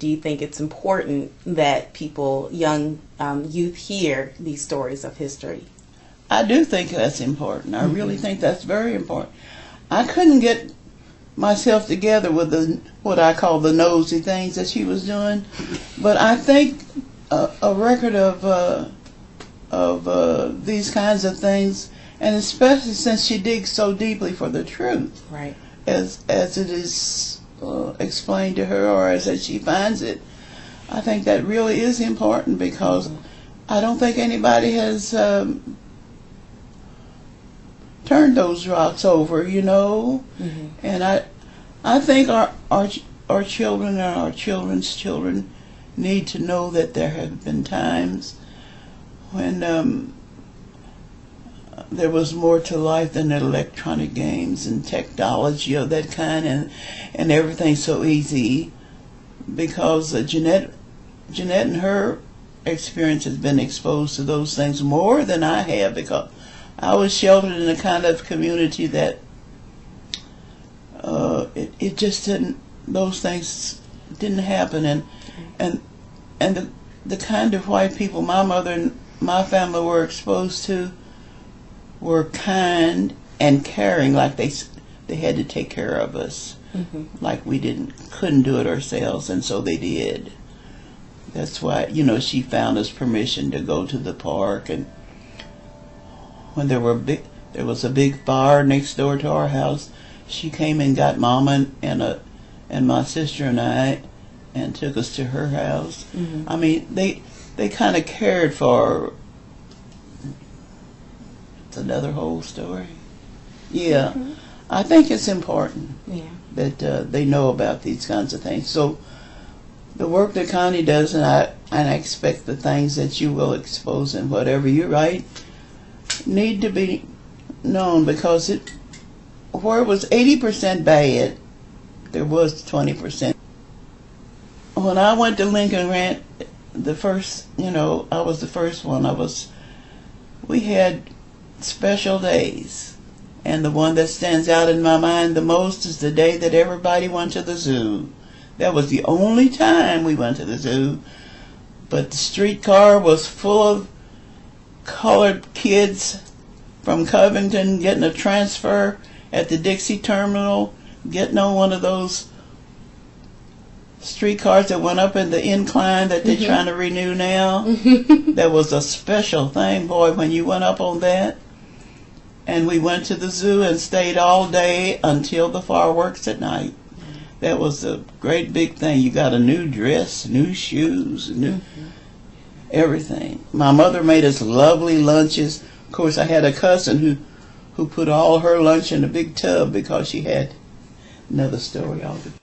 do you think it's important that people, young youth, hear these stories of history? I do think that's important. I really think that's very important. I couldn't get myself together with what I call the nosy things that she was doing, but I think a record of these kinds of things, and especially since she digs so deeply for the truth, right, as it is explained to her, or as she finds it, I think that really is important, because I don't think anybody has turned those rocks over, you know. And I think our children and our children's children need to know that there have been times when there was more to life than electronic games and technology of that kind, and everything's so easy, because Jeanette and her experience has been exposed to those things more than I have, because I was sheltered in a kind of community that it just didn't, those things didn't happen, and the kind of white people my mother and my family were exposed to were kind and caring, like they had to take care of us, like we couldn't do it ourselves, and so they did. That's why, you know, she found us permission to go to the park, and when there was a big fire next door to our house, she came and got Mama and my sister and I, and took us to her house. I mean, they kind of cared for. It's another whole story. Yeah, I think it's important that they know about these kinds of things. So the work that Connie does, and I expect the things that you will expose and whatever you write need to be known, because where it was 80% bad, there was 20%. When I went to Lincoln Ranch, the first, you know, I was the first one. We had special days, and the one that stands out in my mind the most is the day that everybody went to the zoo. That was the only time we went to the zoo, but the streetcar was full of colored kids from Covington getting a transfer at the Dixie terminal, getting on one of those streetcars that went up in the incline that they're trying to renew now. That was a special thing, boy, when you went up on that. And we went to the zoo and stayed all day until the fireworks at night. That was a great big thing. You got a new dress, new shoes, new everything. My mother made us lovely lunches. Of course, I had a cousin who put all her lunch in a big tub, because she had another story altogether.